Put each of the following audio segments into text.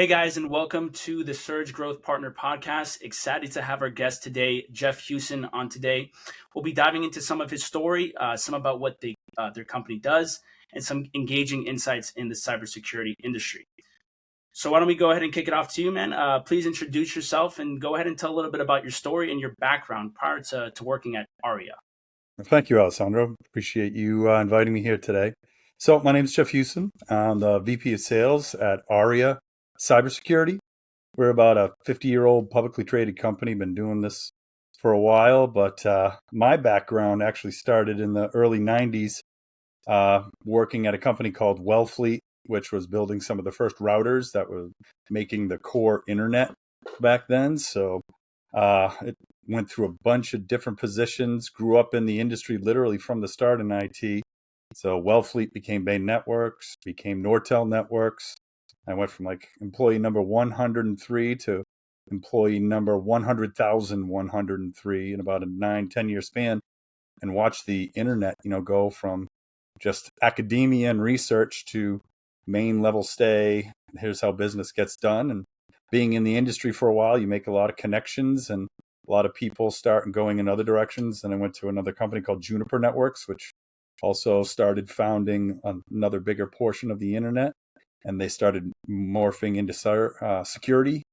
Hey guys, and welcome to the Surge Growth Partner Podcast. Excited to have our guest today, Jeff Hewson, on today. We'll be diving into some of his story, some about what their company does, and some engaging insights in the cybersecurity industry. So why don't we go ahead and kick it off to you, man? Please introduce yourself and go ahead and tell a little bit about your story and your background prior to working at ARIA. Thank you, Alessandro. Appreciate you inviting me here today. So my name is Jeff Hewson. I'm the VP of Sales at ARIA Cybersecurity. We're about a 50-year-old publicly traded company, been doing this for a while, but my background actually started in the early 90s working at a company called Wellfleet, which was building some of the first routers that were making the core internet back then. So it went through a bunch of different positions, grew up in the industry literally from the start in IT. So Wellfleet became Bain Networks, became Nortel Networks. I went from like employee number 103 to employee number 100,103 in about a 9-10 year span, and watched the internet, go from just academia and research to main level stay. Here's how business gets done. And being in the industry for a while, you make a lot of connections and a lot of people start going in other directions. And I went to another company called Juniper Networks, which also started founding another bigger portion of the internet. And they started morphing into security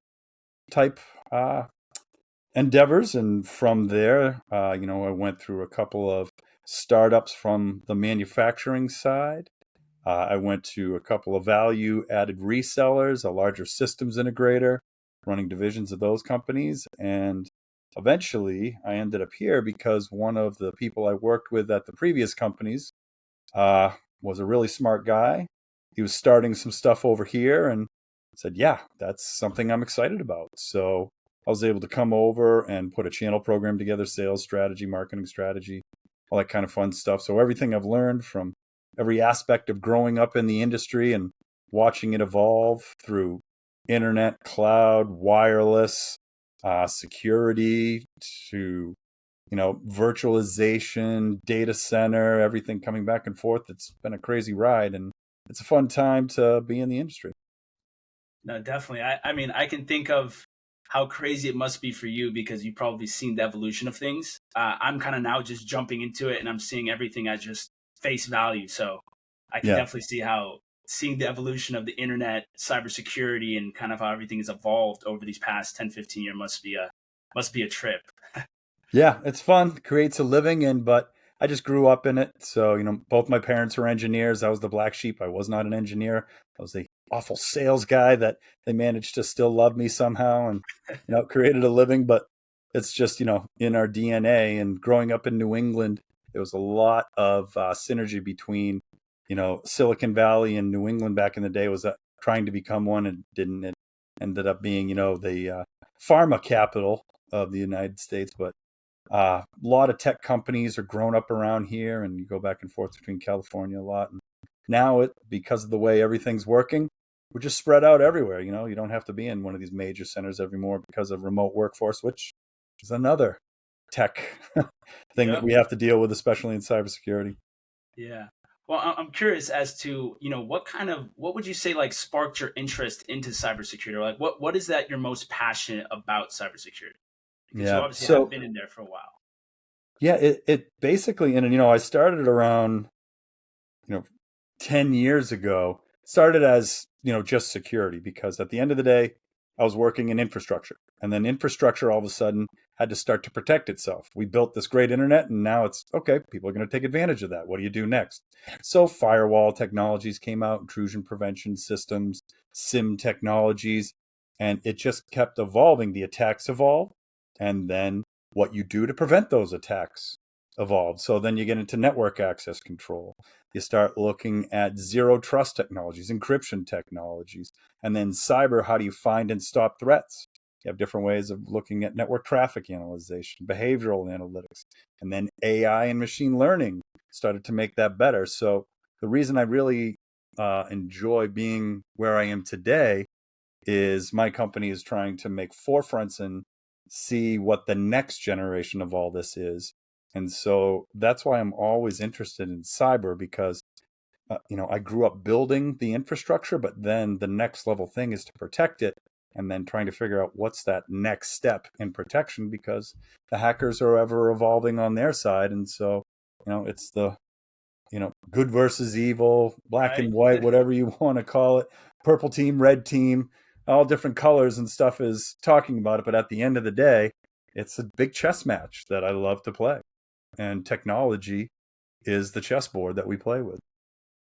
type endeavors. And from there, I went through a couple of startups from the manufacturing side. I went to a couple of value-added resellers, a larger systems integrator, running divisions of those companies. And eventually, I ended up here because one of the people I worked with at the previous companies was a really smart guy. He was starting some stuff over here and said, yeah, that's something I'm excited about. So I was able to come over and put a channel program together, sales strategy, marketing strategy, all that kind of fun stuff. So everything I've learned from every aspect of growing up in the industry and watching it evolve through internet, cloud, wireless, security to, virtualization, data center, everything coming back and forth. It's been a crazy ride, and it's a fun time to be in the industry. No, definitely. I mean, I can think of how crazy it must be for you because you've probably seen the evolution of things. I'm kind of now just jumping into it and I'm seeing everything at just face value. So I can Yeah. definitely see how seeing the evolution of the internet, cybersecurity, and kind of how everything has evolved over these past 10, 15 years must be a trip. Yeah, it's fun, creates a living, but I just grew up in it. So, both my parents were engineers. I was the black sheep. I was not an engineer. I was the awful sales guy that they managed to still love me somehow and, created a living. But it's just, in our DNA. And growing up in New England, there was a lot of synergy between, Silicon Valley and New England back in the day was trying to become one and didn't. It ended up being, the pharma capital of the United States. But a lot of tech companies are grown up around here, and you go back and forth between California a lot. And now, because of the way everything's working, we're just spread out everywhere. You don't have to be in one of these major centers anymore because of remote workforce, which is another tech thing that Yep. we have to deal with, especially in cybersecurity. Yeah. Well, I'm curious as to, what would you say like sparked your interest into cybersecurity? Like what is that you're most passionate about cybersecurity? Because you Yeah. obviously have So, been in there for a while. yeah, it basically, and, I started around, you know, 10 years ago, started as, just security, because at the end of the day, I was working in infrastructure, and then infrastructure all of a sudden had to start to protect itself. We built this great internet, and now it's okay. People are going to take advantage of that. What do you do next? So firewall technologies came out, intrusion prevention systems, SIM technologies, and it just kept evolving. The attacks evolved, and then what you do to prevent those attacks evolved. So then you get into network access control. You start looking at zero trust technologies, encryption technologies, and then cyber. How do you find and stop threats? You have different ways of looking at network traffic analyzation, behavioral analytics, and then AI and machine learning started to make that better. So the reason I really enjoy being where I am today is my company is trying to make forefronts and see what the next generation of all this is. And so that's why I'm always interested in cyber, because I grew up building the infrastructure, but then the next level thing is to protect it, and then trying to figure out what's that next step in protection, because the hackers are ever evolving on their side. And so, it's the, good versus evil, black Right. and white, whatever you want to call it, purple team, red team, all different colors and stuff is talking about it. But at the end of the day, it's a big chess match that I love to play. And technology is the chessboard that we play with.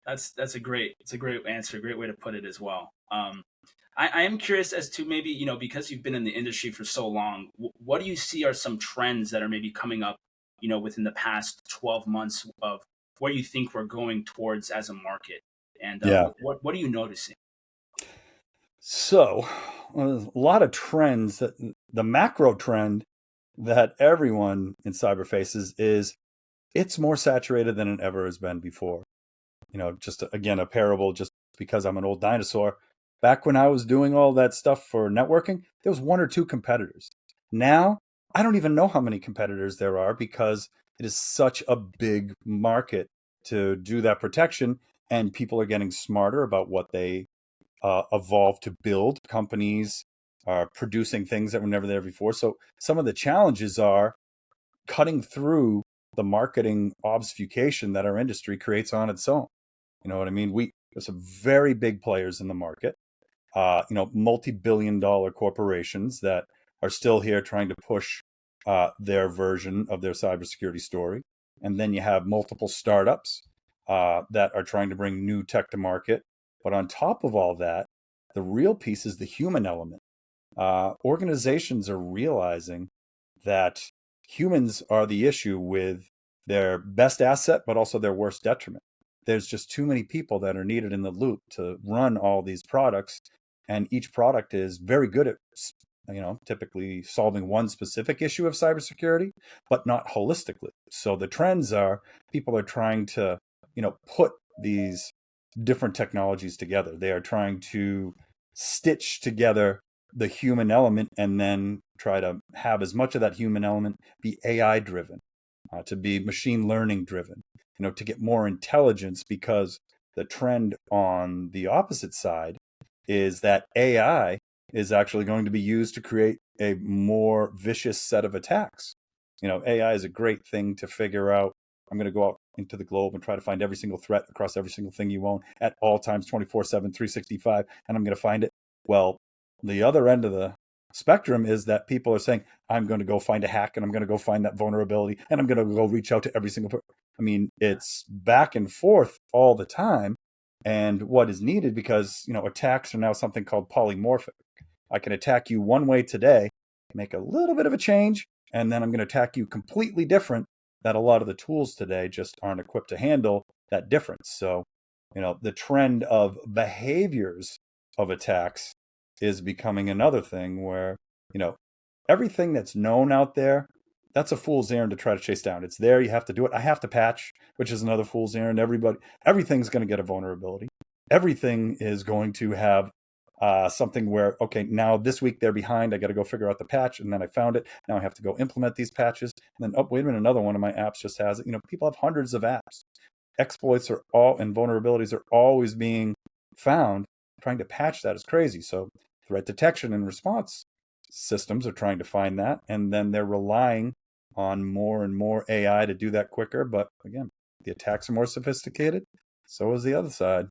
It's a great answer, great way to put it as well. I am curious as to maybe, because you've been in the industry for so long, what do you see are some trends that are maybe coming up, within the past 12 months of where you think we're going towards as a market? And Yeah. what are you noticing? So, a lot of trends that the macro trend that everyone in cyber faces is it's more saturated than it ever has been before. Just again, a parable, just because I'm an old dinosaur. Back when I was doing all that stuff for networking, there was one or two competitors. Now, I don't even know how many competitors there are, because it is such a big market to do that protection, and people are getting smarter about what they evolve to build. Companies are producing things that were never there before. So some of the challenges are cutting through the marketing obfuscation that our industry creates on its own. You know what I mean? There's some very big players in the market, multi-billion-dollar corporations that are still here trying to push their version of their cybersecurity story. And then you have multiple startups that are trying to bring new tech to market. But on top of all that, the real piece is the human element. Organizations are realizing that humans are the issue with their best asset, but also their worst detriment. There's just too many people that are needed in the loop to run all these products, and each product is very good at, typically solving one specific issue of cybersecurity, but not holistically. So the trends are people are trying to, put these different technologies together. They are trying to stitch together the human element and then try to have as much of that human element be AI driven, to be machine learning driven, to get more intelligence, because the trend on the opposite side is that AI is actually going to be used to create a more vicious set of attacks. AI is a great thing to figure out. I'm going to go out into the globe and try to find every single threat across every single thing you own at all times, 24/7, 365, and I'm going to find it. Well, the other end of the spectrum is that people are saying, I'm going to go find a hack, and I'm going to go find that vulnerability, and I'm going to go reach out to every single person. I mean, it's back and forth all the time. And what is needed, because, attacks are now something called polymorphic. I can attack you one way today, make a little bit of a change, and then I'm going to attack you completely different, that a lot of the tools today just aren't equipped to handle that difference. So, the trend of behaviors of attacks is becoming another thing where, everything that's known out there, that's a fool's errand to try to chase down. It's there. You have to do it. I have to patch, which is another fool's errand. Everything's going to get a vulnerability. Everything is going to have something where, okay, now this week they're behind. I got to go figure out the patch, and then I found it. Now I have to go implement these patches. And then, oh, wait a minute, another one of my apps just has it. People have hundreds of apps. Exploits are all, and vulnerabilities are always being found. Trying to patch that is crazy. So threat detection and response systems are trying to find that, and then they're relying on more and more AI to do that quicker. But again, the attacks are more sophisticated. So is the other side.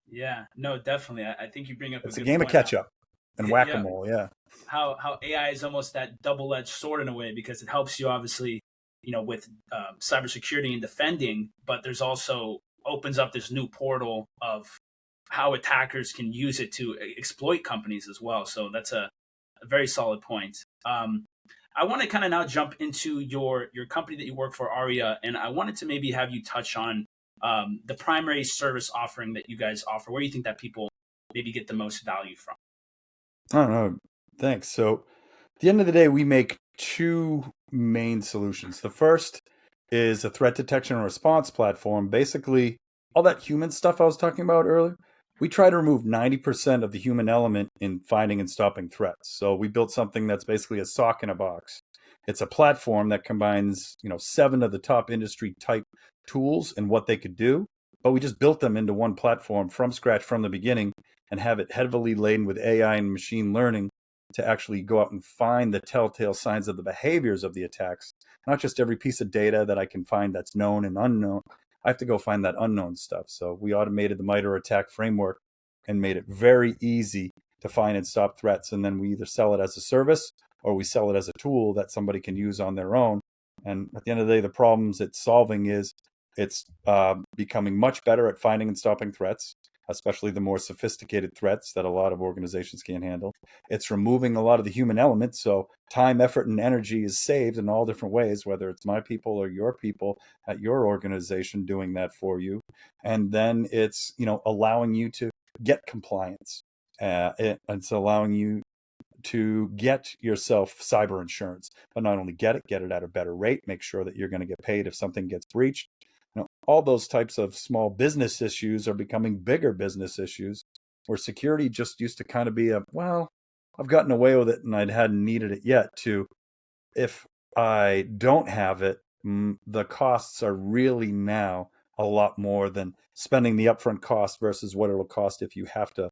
Yeah, no, definitely. I think you bring up a It's a good game of point. catch up and Yeah, whack-a-mole. Yeah. how AI is almost that double-edged sword in a way, because it helps you obviously, with cybersecurity and defending, but there's also opens up this new portal of how attackers can use it to exploit companies as well. So that's a very solid point. I want to kind of now jump into your company that you work for, ARIA, and I wanted to maybe have you touch on the primary service offering that you guys offer. Where you think that people maybe get the most value from? I don't know. Thanks. So at the end of the day, we make two main solutions. The first is a threat detection and response platform. Basically, all that human stuff I was talking about earlier, we try to remove 90% of the human element in finding and stopping threats. So we built something that's basically a sock in a box. It's a platform that combines, 7 of the top industry type tools and what they could do. but we just built them into one platform from scratch from the beginning and have it heavily laden with AI and machine learning to actually go out and find the telltale signs of the behaviors of the attacks, not just every piece of data that I can find that's known and unknown. I have to go find that unknown stuff. So we automated the MITRE ATT&CK framework and made it very easy to find and stop threats. And then we either sell it as a service or we sell it as a tool that somebody can use on their own. And at the end of the day, the problems it's solving is it's becoming much better at finding and stopping threats, especially the more sophisticated threats that a lot of organizations can't handle. It's removing a lot of the human element. So time, effort, and energy is saved in all different ways, whether it's my people or your people at your organization doing that for you. And then it's, allowing you to get compliance. It's allowing you to get yourself cyber insurance, but not only get it at a better rate, make sure that you're going to get paid if something gets breached. All those types of small business issues are becoming bigger business issues, where security just used to kind of be I've gotten away with it and I hadn't needed it yet, to if I don't have it, the costs are really now a lot more than spending the upfront cost versus what it'll cost if you have to,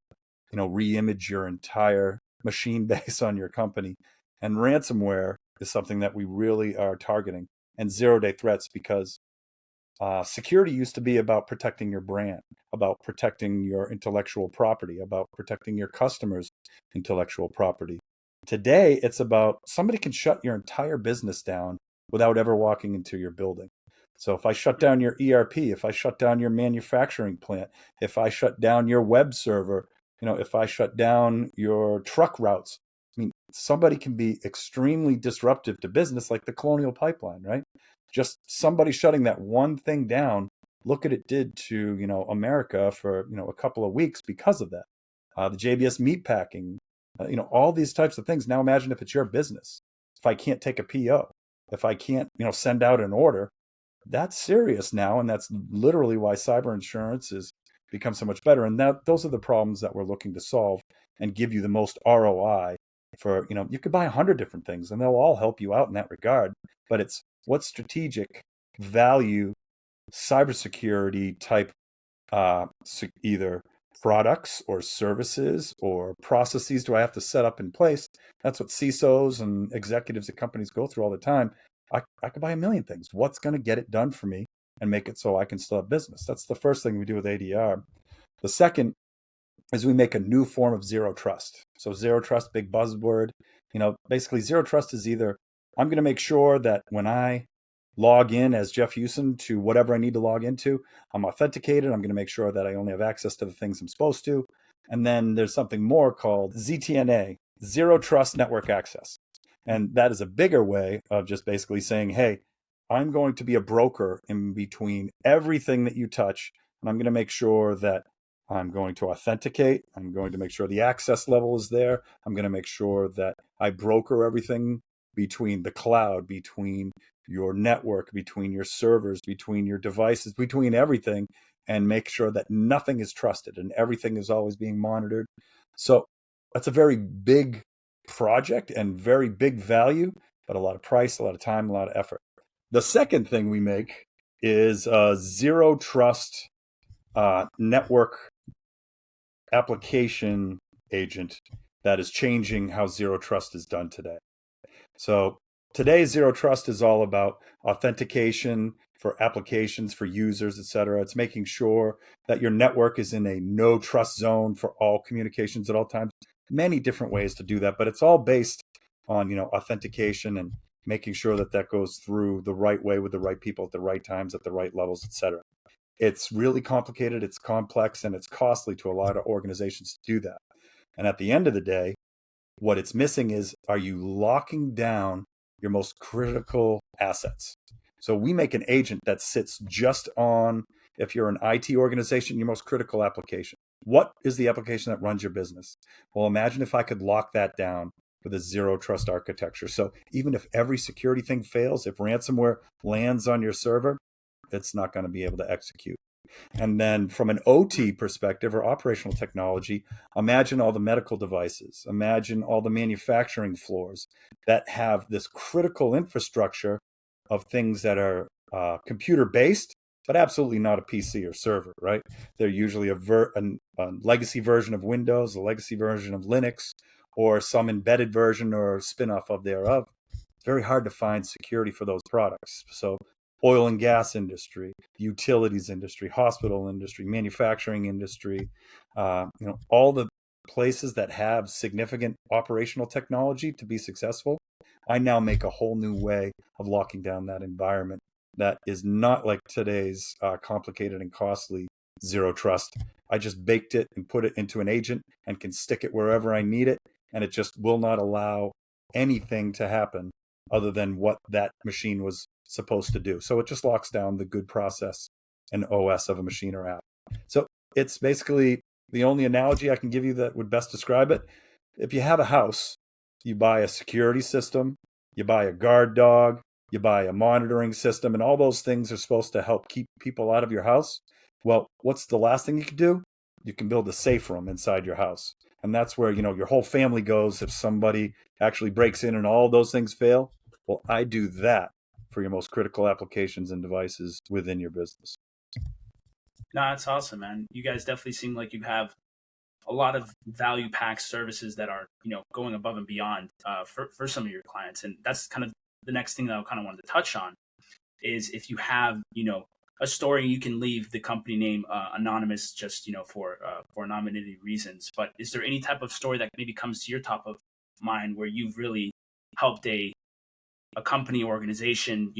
re-image your entire machine base on your company. And ransomware is something that we really are targeting, and zero-day threats, because security used to be about protecting your brand, about protecting your intellectual property, about protecting your customers' intellectual property. Today, it's about somebody can shut your entire business down without ever walking into your building. So if I shut down your ERP, if I shut down your manufacturing plant, if I shut down your web server, if I shut down your truck routes, somebody can be extremely disruptive to business, like the Colonial Pipeline, right? Just somebody shutting that one thing down, look at it did to, America for, a couple of weeks because of that. The JBS meatpacking, all these types of things. Now imagine if it's your business. If I can't take a PO, if I can't, send out an order, that's serious now. And that's literally why cyber insurance has become so much better. And those are the problems that we're looking to solve and give you the most ROI for, you could buy 100 different things and they'll all help you out in that regard. But it's what strategic value cybersecurity type either products or services or processes do I have to set up in place? That's what CISOs and executives at companies go through all the time. I could buy a million things. What's going to get it done for me and make it so I can still have business? That's the first thing we do with ADR. The second is we make a new form of zero trust. So zero trust, big buzzword. Basically zero trust is either I'm going to make sure that when I log in as Jeff Hewson to whatever I need to log into, I'm authenticated. I'm going to make sure that I only have access to the things I'm supposed to. And then there's something more called ZTNA, Zero Trust Network Access. And that is a bigger way of just basically saying, hey, I'm going to be a broker in between everything that you touch. And I'm going to make sure that I'm going to authenticate. I'm going to make sure the access level is there. I'm going to make sure that I broker everything between the cloud, between your network, between your servers, between your devices, between everything, and make sure that nothing is trusted and everything is always being monitored. So that's a very big project and very big value, but a lot of price, a lot of time, a lot of effort. The second thing we make is a zero trust network application agent that is changing how zero trust is done today. So today, zero trust is all about authentication for applications, for users, et cetera. It's making sure that your network is in a no trust zone for all communications at all times. Many different ways to do that, but it's all based on, authentication and making sure that that goes through the right way with the right people at the right times, at the right levels, et cetera. It's really complicated, it's complex, and it's costly to a lot of organizations to do that. And at the end of the day, what it's missing is, are you locking down your most critical assets? So we make an agent that sits just on, if you're an IT organization, your most critical application. What is the application that runs your business? Well, imagine if I could lock that down with a zero trust architecture. So even if every security thing fails, if ransomware lands on your server, it's not going to be able to execute. And then from an OT perspective, or operational technology, imagine all the medical devices, imagine all the manufacturing floors that have this critical infrastructure of things that are computer-based, but absolutely not a PC or server, right? They're usually a legacy version of Windows, a legacy version of Linux, or some embedded version or spin-off of thereof. It's very hard to find security for those products. So oil and gas industry, utilities industry, hospital industry, manufacturing industry, all the places that have significant operational technology to be successful, I now make a whole new way of locking down that environment that is not like today's complicated and costly zero trust. I just baked it and put it into an agent and can stick it wherever I need it, and it just will not allow anything to happen other than what that machine was supposed to do. So it just locks down the good process and OS of a machine or app. So it's basically the only analogy I can give you that would best describe it. If you have a house, you buy a security system, you buy a guard dog, you buy a monitoring system, and all those things are supposed to help keep people out of your house. Well, what's the last thing you can do? You can build a safe room inside your house. And that's where, your whole family goes if somebody actually breaks in and all those things fail. Well, I do that for your most critical applications and devices within your business. No, that's awesome, man. You guys definitely seem like you have a lot of value packed services that are, going above and beyond for some of your clients. And that's kind of the next thing that I kind of wanted to touch on is if you have, a story, you can leave the company name anonymous just, for anonymity reasons. But is there any type of story that maybe comes to your top of mind where you've really helped a company organization,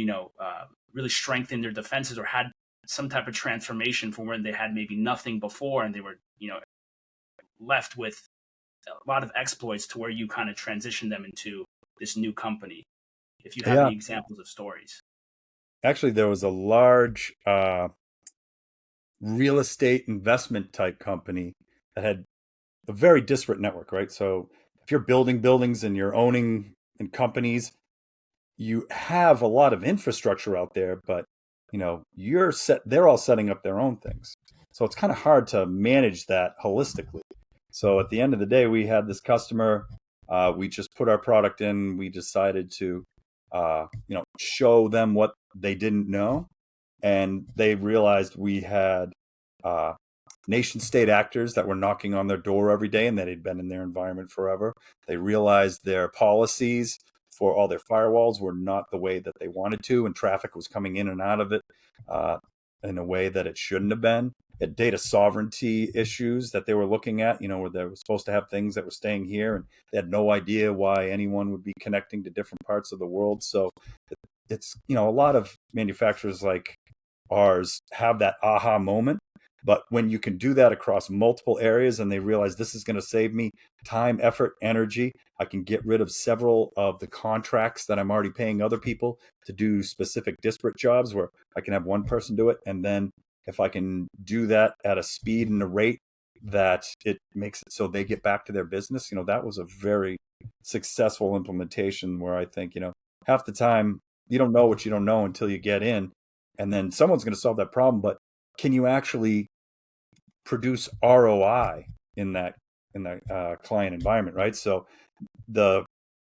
really strengthen their defenses or had some type of transformation from when they had maybe nothing before and they were, left with a lot of exploits to where you kind of transition them into this new company? If you have Yeah, any examples of stories. actually, there was a large real estate investment type company that had a very disparate network, right? So if you're building buildings and you're owning in companies, you have a lot of infrastructure out there, but they're all setting up their own things. So it's kind of hard to manage that holistically. So at the end of the day, we had this customer. We just put our product in. We decided to, show them what they didn't know, and they realized we had uh, nation state actors that were knocking on their door every day and that had been in their environment forever. They realized their policies for all their firewalls were not the way that they wanted to, and traffic was coming in and out of it uh, in a way that it shouldn't have been. It data sovereignty issues that they were looking at, where they were supposed to have things that were staying here, and they had no idea why anyone would be connecting to different parts of the world. So it's, a lot of manufacturers like ours have that aha moment. But when you can do that across multiple areas and they realize this is going to save me time, effort, energy, I can get rid of several of the contracts that I'm already paying other people to do specific disparate jobs where I can have one person do it. And then if I can do that at a speed and a rate that it makes it so they get back to their business, that was a very successful implementation where I think, half the time you don't know what you don't know until you get in, and then someone's going to solve that problem. But can you actually produce ROI in that client environment, right? So the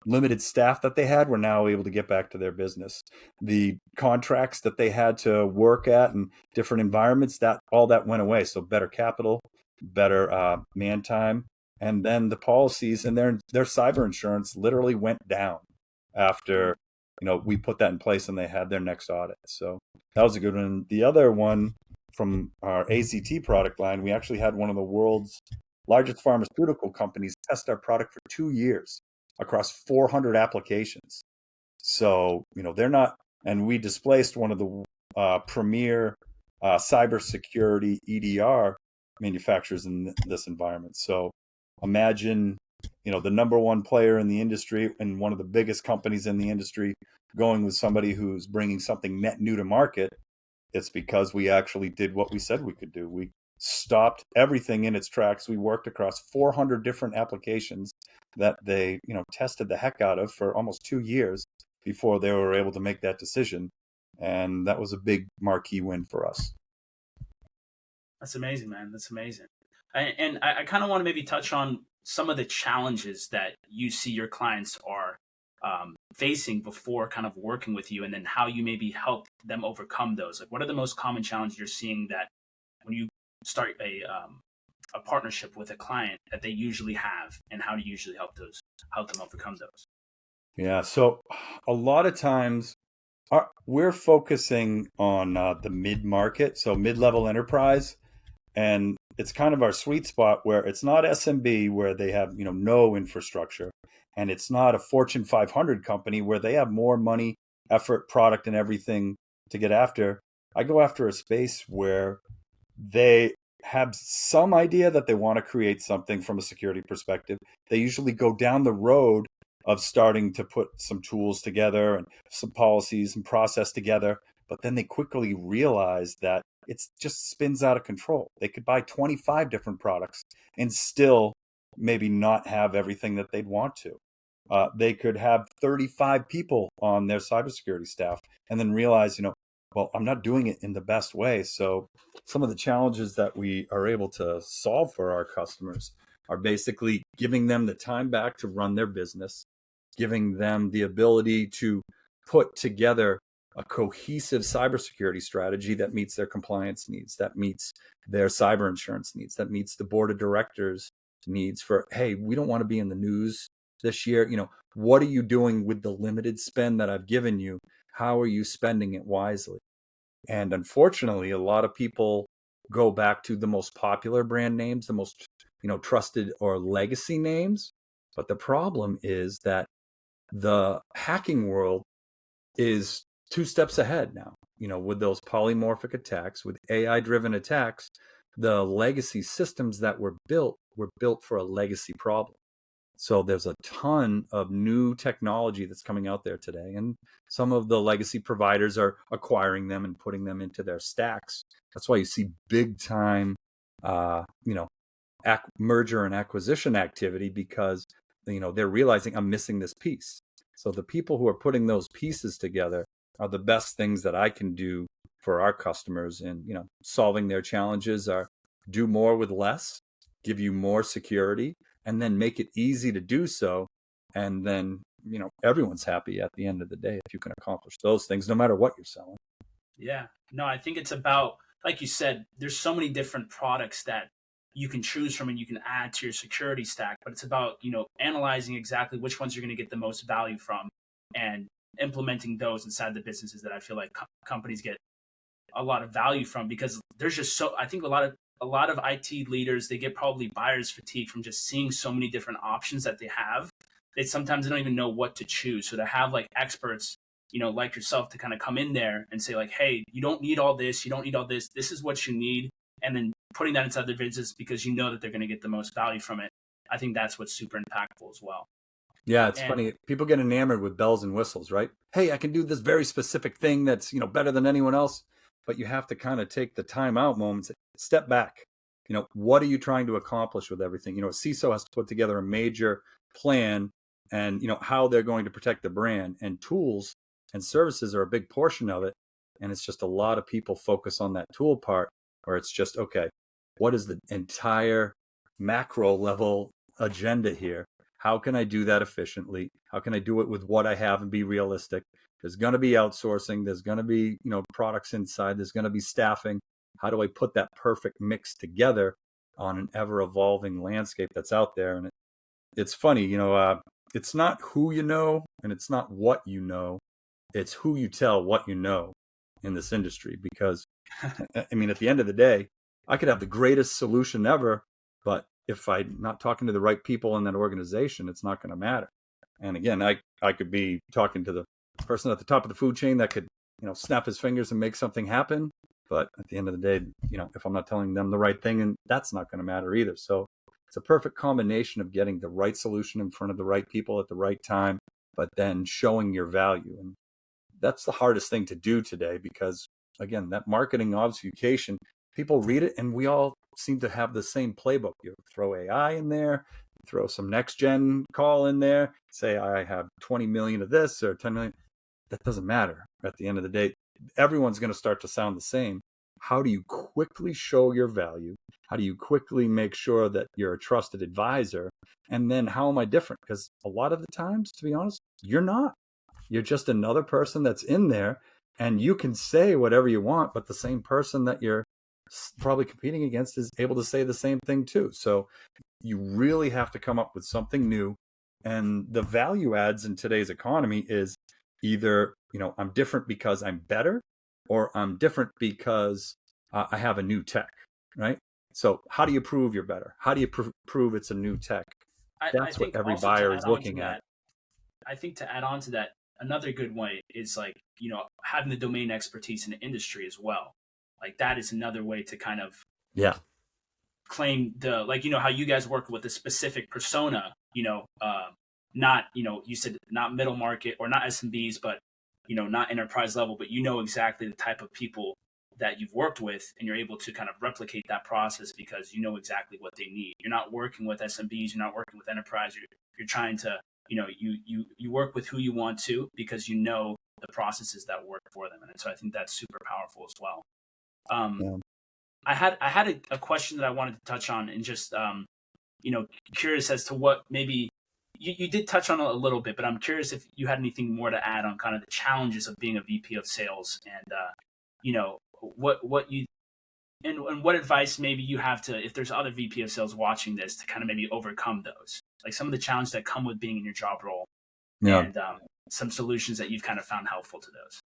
limited staff that they had were now able to get back to their business. The contracts that they had to work at in different environments, that all that went away. So better capital, better man time, and then the policies and their cyber insurance literally went down after we put that in place and they had their next audit. So that was a good one. The other one from our AZT product line, we actually had one of the world's largest pharmaceutical companies test our product for 2 years across 400 applications. So, they're not, and we displaced one of the premier cybersecurity EDR manufacturers in this environment. So imagine, the number one player in the industry and one of the biggest companies in the industry going with somebody who's bringing something net new to market. It's because we actually did what we said we could do. We stopped everything in its tracks. We worked across 400 different applications that they, tested the heck out of for almost 2 years before they were able to make that decision. And that was a big marquee win for us. That's amazing, man. That's amazing. And I kind of want to maybe touch on some of the challenges that you see your clients are facing before kind of working with you, and then how you maybe help them overcome those? Like, what are the most common challenges you're seeing that when you start a partnership with a client that they usually have, and how do you usually help them overcome those? Yeah. So a lot of times we're focusing on the mid market, so mid level enterprise, and it's kind of our sweet spot where it's not SMB where they have no infrastructure, and it's not a Fortune 500 company where they have more money, effort, product, and everything to get after. I go after a space where they have some idea that they want to create something from a security perspective. They usually go down the road of starting to put some tools together and some policies and process together, but then they quickly realize that it just spins out of control. They could buy 25 different products and still maybe not have everything that they'd want to. They could have 35 people on their cybersecurity staff and then realize, well, I'm not doing it in the best way. So some of the challenges that we are able to solve for our customers are basically giving them the time back to run their business, giving them the ability to put together a cohesive cybersecurity strategy that meets their compliance needs, that meets their cyber insurance needs, that meets the board of directors needs for, hey, we don't want to be in the news this year. What are you doing with the limited spend that I've given you? How are you spending it wisely? And unfortunately, a lot of people go back to the most popular brand names, the most, trusted or legacy names. But the problem is that the hacking world is two steps ahead now. With those polymorphic attacks, with AI driven attacks, the legacy systems that were built for a legacy problem. So there's a ton of new technology that's coming out there today, and some of the legacy providers are acquiring them and putting them into their stacks. That's why you see big time, merger and acquisition activity, because they're realizing I'm missing this piece. So the people who are putting those pieces together are the best things that I can do for our customers, and solving their challenges are do more with less, give you more security, and then make it easy to do so. And then, everyone's happy at the end of the day if you can accomplish those things, no matter what you're selling. Yeah. No, I think it's about, like you said, there's so many different products that you can choose from and you can add to your security stack, but it's about, analyzing exactly which ones you're going to get the most value from and implementing those inside the businesses that I feel like companies get a lot of value from, because there's just I think a lot of IT leaders, they get probably buyer's fatigue from just seeing so many different options that they have. They sometimes don't even know what to choose. So to have like experts, like yourself, to kind of come in there and say like, hey, you don't need all this, you don't need all this, this is what you need, and then putting that inside their business because you know that they're going to get the most value from it. I think that's what's super impactful as well. Yeah, it's And funny. People get enamored with bells and whistles, right? Hey, I can do this very specific thing that's, better than anyone else. But you have to kind of take the time out moments, step back. What are you trying to accomplish with everything? A CISO has to put together a major plan, and, how they're going to protect the brand, and tools and services are a big portion of it. And it's just a lot of people focus on that tool part where it's just, okay, what is the entire macro level agenda here? How can I do that efficiently? How can I do it with what I have and be realistic? There's going to be outsourcing. There's going to be, products inside. There's going to be staffing. How do I put that perfect mix together on an ever evolving landscape that's out there? And it's funny, it's not who you know and it's not what you know. It's who you tell what you know in this industry. Because, I mean, at the end of the day, I could have the greatest solution ever, but if I'm not talking to the right people in that organization, it's not going to matter. And again, I could be talking to the person at the top of the food chain that could, snap his fingers and make something happen. But at the end of the day, if I'm not telling them the right thing, and that's not going to matter either. So it's a perfect combination of getting the right solution in front of the right people at the right time, but then showing your value. And that's the hardest thing to do today, because again, that marketing obfuscation, people read it and we all seem to have the same playbook. You throw AI in there, throw some next gen call in there, say I have 20 million of this or 10 million. That doesn't matter. At the end of the day, everyone's going to start to sound the same. how do you quickly show your value? How do you quickly make sure that you're a trusted advisor? And then how am I different? Because a lot of the times, to be honest, you're not. You're just another person that's in there, and you can say whatever you want, but the same person that you're probably competing against is able to say the same thing too. So you really have to come up with something new. And the value adds in today's economy is either, I'm different because I'm better, or I'm different because I have a new tech, right? So how do you prove you're better? How do you prove it's a new tech? I That's what think every also to buyer add is on to looking at. that, I think to add on to that, another good way is like, having the domain expertise in the industry as well. Like that is another way to kind of Yeah. claim the, like, how you guys work with a specific persona, not, you said not middle market or not SMBs, but, not enterprise level, but exactly the type of people that you've worked with, and you're able to kind of replicate that process because you know exactly what they need. You're not working with SMBs, you're not working with enterprise. You're trying to, you work with who you want to because you know the processes that work for them. And so I think that's super powerful as well. Yeah. I had a question that I wanted to touch on, and just curious as to what maybe you did touch on a little bit, but I'm curious if you had anything more to add on kind of the challenges of being a VP of sales, and what you and what advice maybe you have to, if there's other VP of sales watching this, to kind of maybe overcome those, like some of the challenges that come with being in your job role, Yeah. and some solutions that you've kind of found helpful to those.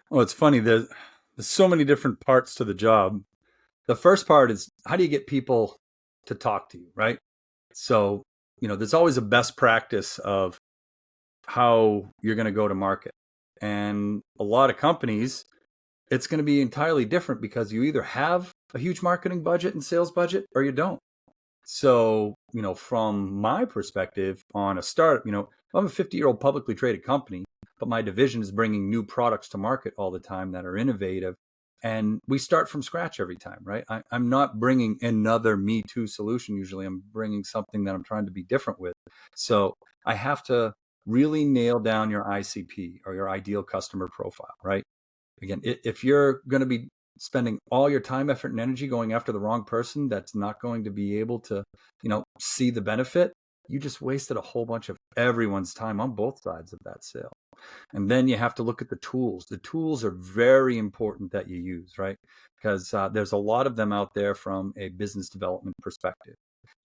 Well, it's funny. There's so many different parts to the job. The first part is, how do you get people to talk to you, right? So, there's always a best practice of how you're going to go to market. And a lot of companies, it's going to be entirely different because you either have a huge marketing budget and sales budget or you don't. So, from my perspective on a startup, I'm a 50-year-old publicly traded company, but my division is bringing new products to market all the time that are innovative. And we start from scratch every time, right? I'm not bringing another Me Too solution. Usually I'm bringing something that I'm trying to be different with. So I have to really nail down your ICP, or your ideal customer profile, right? Again, if you're going to be spending all your time, effort, and energy going after the wrong person that's not going to be able to, see the benefit, you just wasted a whole bunch of everyone's time on both sides of that sale. And then you have to look at the tools. The tools are very important that you use, right? Because there's a lot of them out there from a business development perspective.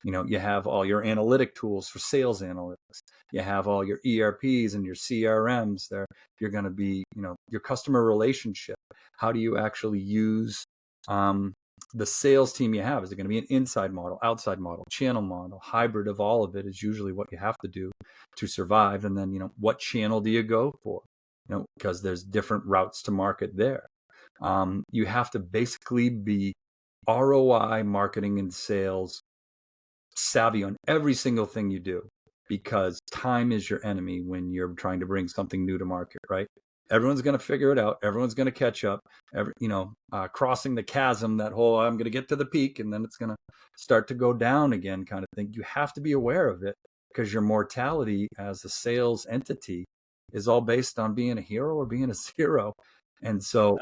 You have all your analytic tools for sales analytics. You have all your ERPs and your CRMs. You're going to be, your customer relationship. How do you actually use the sales team you have? Is it going to be an inside model, outside model, channel model? Hybrid of all of it is usually what you have to do to survive. And then, what channel do you go for? Because there's different routes to market there. You have to basically be ROI marketing and sales savvy on every single thing you do, because time is your enemy when you're trying to bring something new to market, right? Everyone's going to figure it out. Everyone's going to catch up. Crossing the chasm, that whole I'm going to get to the peak and then it's going to start to go down again kind of thing. You have to be aware of it, because your mortality as a sales entity is all based on being a hero or being a zero. And so,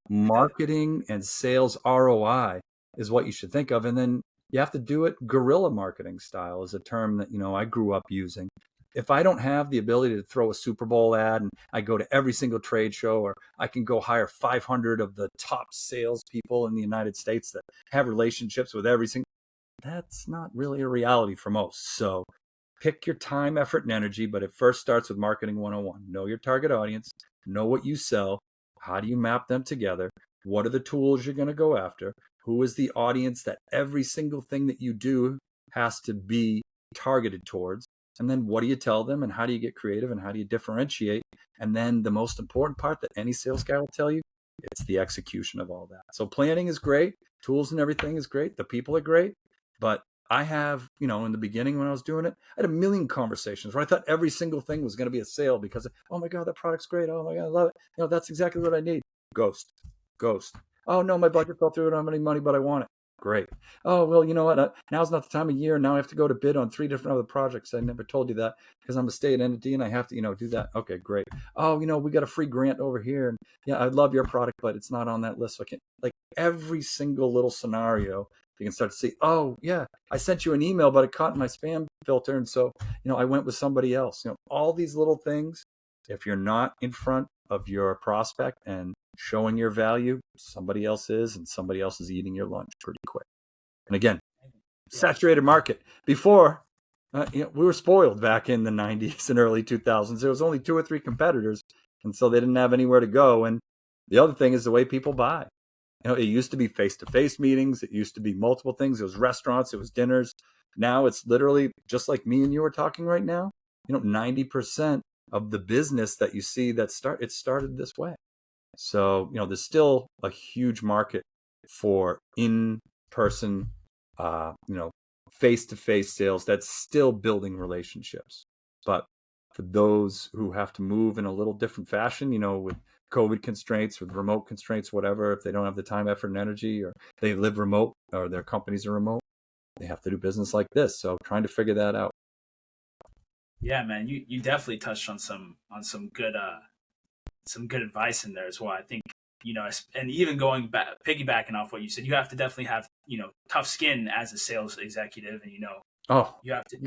marketing and sales ROI is what you should think of. And then you have to do it guerrilla marketing style, is a term that, I grew up using. If I don't have the ability to throw a Super Bowl ad and I go to every single trade show, or I can go hire 500 of the top salespeople in the United States that have relationships with every single, that's not really a reality for most. So pick your time, effort, and energy, but it first starts with marketing 101. Know your target audience, know what you sell, how do you map them together, what are the tools you're going to go after, who is the audience that every single thing that you do has to be targeted towards, and then what do you tell them, and how do you get creative, and how do you differentiate? And then the most important part that any sales guy will tell you, it's the execution of all that. So planning is great, tools and everything is great, the people are great, but I have, in the beginning when I was doing it, I had a million conversations where I thought every single thing was going to be a sale because, oh my God, that product's great. Oh my God, I love it. That's exactly what I need. Ghost. Oh no, my budget fell through. I don't have any money, but I want it. great. Oh, well, you know what? Now's not the time of year. Now I have to go to bid on 3 different other projects. I never told you that because I'm a state entity and I have to, do that. Okay, great. Oh, we got a free grant over here. And yeah, I love your product, but it's not on that list. So I can't, like every single little scenario, you can start to see, oh, yeah, I sent you an email, but it caught in my spam filter. And so, I went with somebody else. All these little things, if you're not in front of your prospect and showing your value, somebody else is, and somebody else is eating your lunch pretty quick. And again, saturated market. Before, we were spoiled back in the 90s and early 2000s. There was only 2 or 3 competitors, and so they didn't have anywhere to go. And the other thing is the way people buy. It used to be face-to-face meetings. It used to be multiple things. It was restaurants. It was dinners. Now it's literally just like me and you are talking right now. 90% of the business that you see it started this way. So, there's still a huge market for in-person, face-to-face sales that's still building relationships. But for those who have to move in a little different fashion, with COVID constraints, with remote constraints, whatever, if they don't have the time, effort, and energy, or they live remote, or their companies are remote, they have to do business like this. So trying to figure that out. Yeah, man, you definitely touched on some good advice in there as well. I think, and even going back, piggybacking off what you said, you have to definitely have, tough skin as a sales executive, and you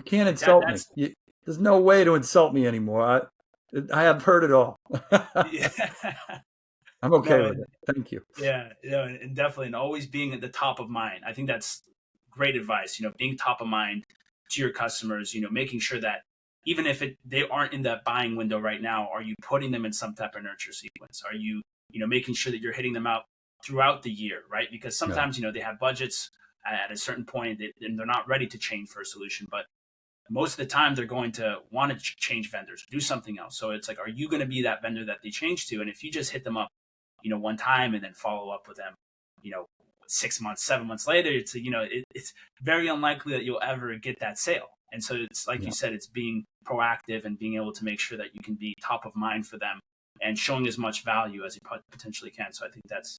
can't insult me. There's no way to insult me anymore. I have heard it all. Yeah. I'm okay with it. Thank you. Yeah, and definitely, and always being at the top of mind. I think that's great advice. Being top of mind to your customers. Making sure that even if they aren't in that buying window right now, are you putting them in some type of nurture sequence? Are you making sure that you're hitting them out throughout the year, right? Because sometimes they have budgets at a certain point and they're not ready to change for a solution, but most of the time they're going to want to change vendors, do something else. So it's like, are you going to be that vendor that they change to? And if you just hit them up, one time and then follow up with them, 6 months, 7 months later, it's it's very unlikely that you'll ever get that sale. And so it's like you said, it's being proactive and being able to make sure that you can be top of mind for them and showing as much value as you potentially can. So I think that's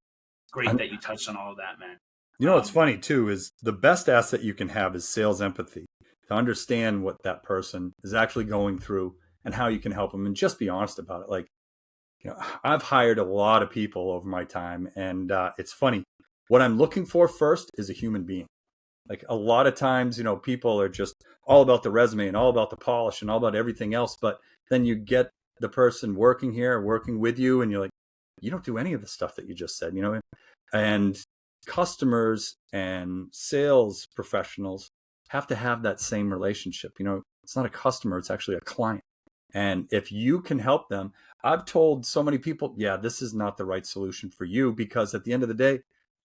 great that you touched on all of that, man. What's funny too is the best asset you can have is sales empathy, to understand what that person is actually going through and how you can help them, and just be honest about it. Like, I've hired a lot of people over my time, and it's funny. What I'm looking for first is a human being. Like, a lot of times, people are just all about the resume and all about the polish and all about everything else. But then you get the person working here, working with you, and you're like, you don't do any of the stuff that you just said, and customers and sales professionals have to have that same relationship. It's not a customer, it's actually a client. And if you can help them, I've told so many people, yeah, this is not the right solution for you, because at the end of the day,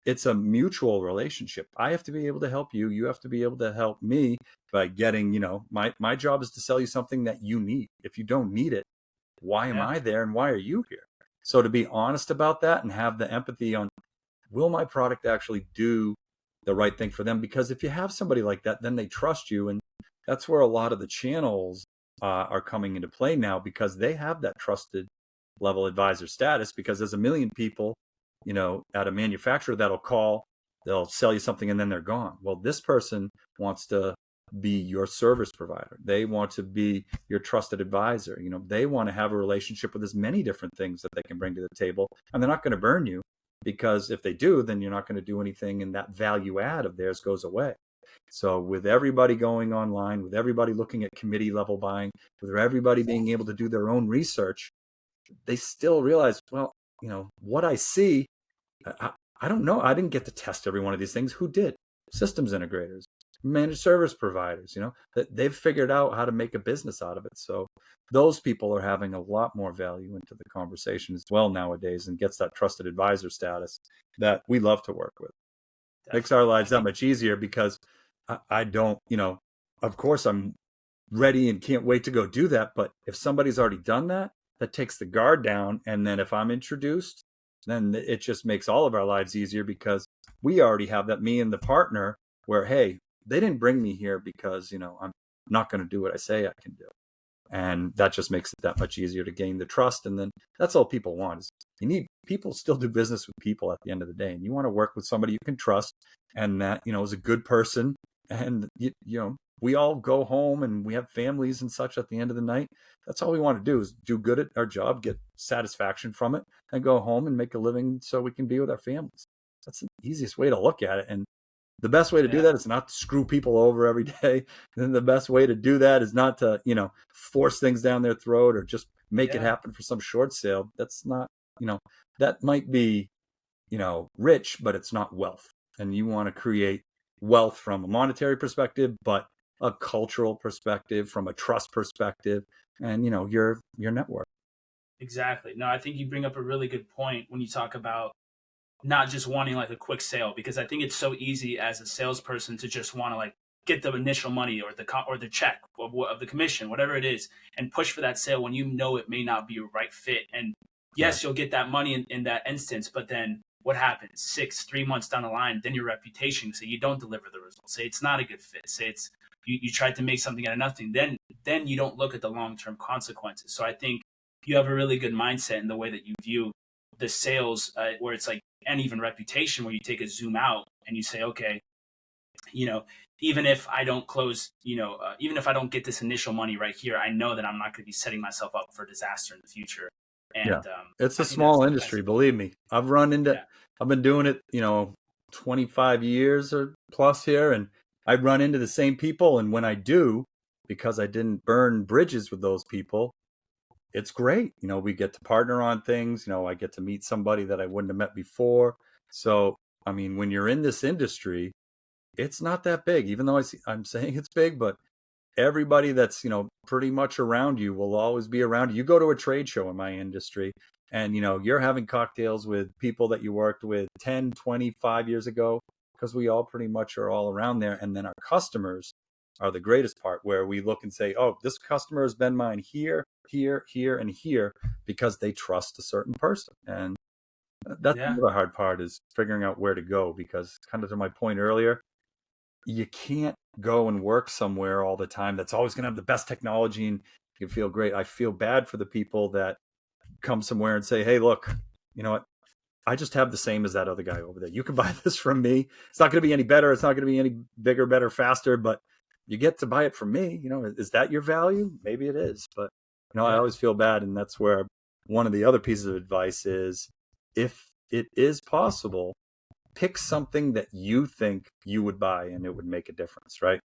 it's a mutual relationship. I have to be able to help you. You have to be able to help me by getting, my job is to sell you something that you need. If you don't need it, why am I there and why are you here? So to be honest about that and have the empathy on, will my product actually do the right thing for them? Because if you have somebody like that, then they trust you. And that's where a lot of the channels are coming into play now, because they have that trusted level advisor status, because there's a million people, at a manufacturer that'll call, they'll sell you something and then they're gone. Well, this person wants to be your service provider. They want to be your trusted advisor. They want to have a relationship with as many different things that they can bring to the table, and they're not going to burn you, because if they do, then you're not going to do anything, and that value add of theirs goes away. So with everybody going online, with everybody looking at committee level buying, with everybody being able to do their own research, they still realize, well, what I see, I don't know. I didn't get to test every one of these things. Who did? Systems integrators, managed service providers, that they've figured out how to make a business out of it. So those people are having a lot more value into the conversation as well nowadays, and gets that trusted advisor status that we love to work with. Definitely. Makes our lives that much easier, because I don't, of course I'm ready and can't wait to go do that. But if somebody's already done that, that takes the guard down. And then if I'm introduced, then it just makes all of our lives easier, because we already have that, me and the partner, where, hey, they didn't bring me here because, I'm not going to do what I say I can do. And that just makes it that much easier to gain the trust. And then that's all people want, is people still do business with people at the end of the day, and you want to work with somebody you can trust and that, is a good person. And we all go home and we have families and such at the end of the night. That's all we want to do, is do good at our job, get satisfaction from it, and go home and make a living so we can be with our families. That's the easiest way to look at it. And the best way to do that is not to screw people over every day. And the best way to do that is not to, force things down their throat or just make it happen for some short sale. That's not, that might be, rich, but it's not wealth. And you want to create wealth from a monetary perspective, but a cultural perspective, from a trust perspective, and, your network. Exactly. No, I think you bring up a really good point when you talk about not just wanting like a quick sale, because I think it's so easy as a salesperson to just want to like get the initial money or the check of the commission, whatever it is, and push for that sale when you know it may not be a right fit. And yes, you'll get that money in that instance, but then what happens 3 months down the line? Then your reputation, say you don't deliver the results, say it's not a good fit, say it's you tried to make something out of nothing, then you don't look at the long-term consequences. So I think you have a really good mindset in the way that you view the sales, where it's like, and even reputation, where you take a zoom out and you say, okay, even if I don't close, even if I don't get this initial money right here, I know that I'm not going to be setting myself up for disaster in the future. And it's a small industry, believe me. I've been doing it, 25 years or plus here, and I run into the same people. And when I do, because I didn't burn bridges with those people, it's great. We get to partner on things. I get to meet somebody that I wouldn't have met before. So, I mean, when you're in this industry, it's not that big, even though I'm saying it's big, but everybody that's, pretty much around you will always be around you. You go to a trade show in my industry and, you're having cocktails with people that you worked with 10, 25 years ago, because we all pretty much are all around there. And then our customers are the greatest part, where we look and say, oh, this customer has been mine here, here, here, and here, because they trust a certain person. And that's the hard part, is figuring out where to go, because kind of to my point earlier, you can't go and work somewhere all the time that's always going to have the best technology and you feel great. I feel bad for the people that come somewhere and say, hey, look, you know what? I just have the same as that other guy over there. You can buy this from me. It's not going to be any better. It's not going to be any bigger, better, faster, but you get to buy it from me. Is that your value? Maybe it is, but I always feel bad. And that's where one of the other pieces of advice is, if it is possible, pick something that you think you would buy and it would make a difference, right?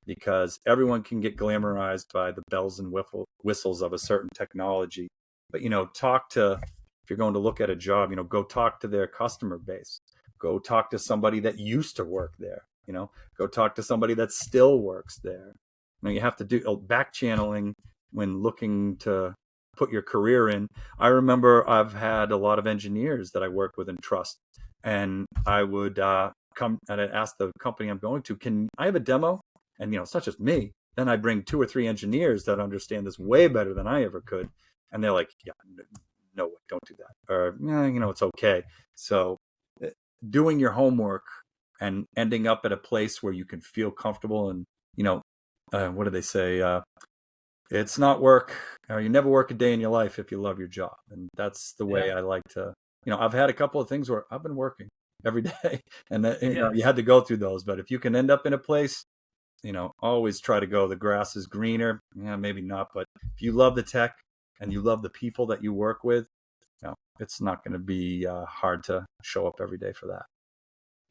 Because everyone can get glamorized by the bells and whistles of a certain technology. But, if you're going to look at a job, go talk to their customer base. Go talk to somebody that used to work there. Go talk to somebody that still works there. You have to do back channeling when looking to put your career in. I remember I've had a lot of engineers that I work with and trust, and I would come and I'd ask the company I'm going to, can I have a demo? And it's not just me. Then I bring 2 or 3 engineers that understand this way better than I ever could, and they're like, yeah, no way, don't do that, or it's okay. So doing your homework and ending up at a place where you can feel comfortable, and what do they say? It's not work, or you never work a day in your life if you love your job. And that's the way I like to, I've had a couple of things where I've been working every day, and you had to go through those. But if you can end up in a place, always try to go, the grass is greener. Yeah, maybe not, but if you love the tech and you love the people that you work with, it's not going to be hard to show up every day for that.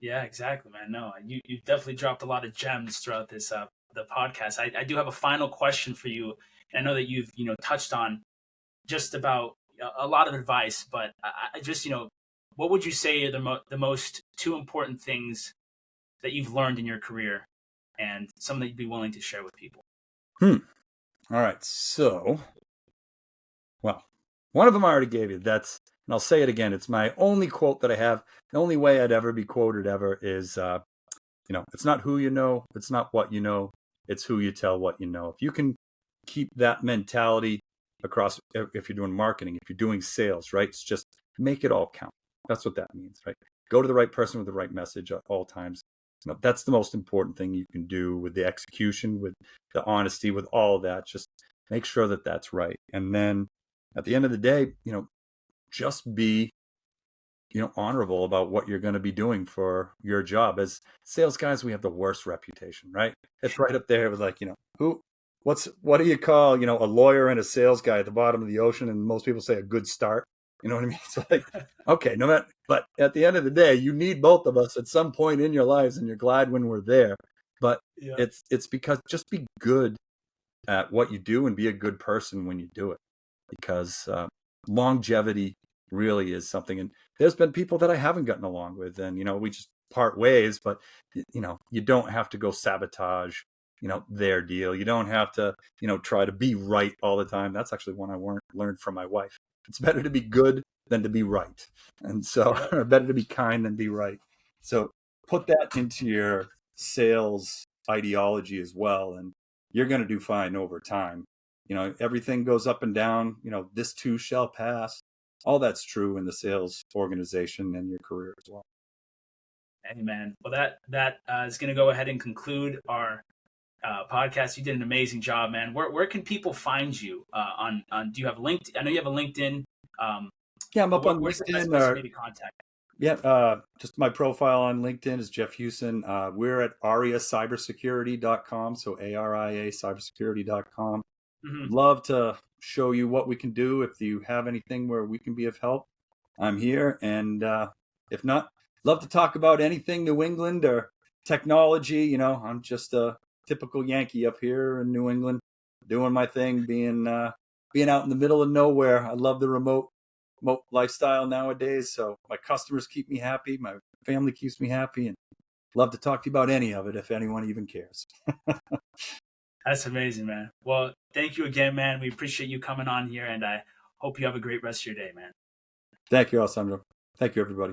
Yeah, exactly, man. No, you definitely dropped a lot of gems throughout this the podcast. I do have a final question for you. And I know that you've touched on just about a lot of advice, but I just what would you say are the most 2 important things that you've learned in your career, and some that you'd be willing to share with people? All right. So, well, one of them I already gave you. And I'll say it again. It's my only quote that I have. The only way I'd ever be quoted ever is, it's not who you know, it's not what you know, it's who you tell what you know. If you can keep that mentality across, if you're doing marketing, if you're doing sales, right? It's just make it all count. That's what that means, right? Go to the right person with the right message at all times. That's the most important thing you can do, with the execution, with the honesty, with all of that. Just make sure that that's right. And then at the end of the day, just be, honorable about what you're going to be doing for your job. As sales guys, we have the worst reputation, right? It's right up there with like, what do you call, a lawyer and a sales guy at the bottom of the ocean? And most people say a good start. You know what I mean? It's like, okay, no matter, but at the end of the day, you need both of us at some point in your lives, and you're glad when we're there. But Yeah. it's because just be good at what you do and be a good person when you do it, because longevity really is something. And there's been people that I haven't gotten along with, and we just part ways. But you don't have to go sabotage their deal. You don't have to try to be right all the time. That's actually one I learned from my wife. It's better to be good than to be right, and so or better to be kind than be right. So put that into your sales ideology as well, and you're going to do fine over time. Everything goes up and down. This too shall pass. All that's true in the sales organization and your career as well. Hey, man. Well, that is going to go ahead and conclude our podcast. You did an amazing job, man. Where can people find you on? Do you have LinkedIn? I know you have a LinkedIn. Yeah, I'm up on where's the best LinkedIn. place for me to contact? Yeah, just my profile on LinkedIn is Jeff Hewson. We're at ariacybersecurity.com, so ARIA cybersecurity.com. Mm-hmm. Love to show you what we can do. If you have anything where we can be of help, I'm here. And if not, love to talk about anything New England or technology. I'm just a typical Yankee up here in New England, doing my thing, being out in the middle of nowhere. I love the remote lifestyle nowadays. So my customers keep me happy. My family keeps me happy, and love to talk to you about any of it if anyone even cares. That's amazing, man. Well, thank you again, man. We appreciate you coming on here, and I hope you have a great rest of your day, man. Thank you, Alessandro. Thank you, everybody.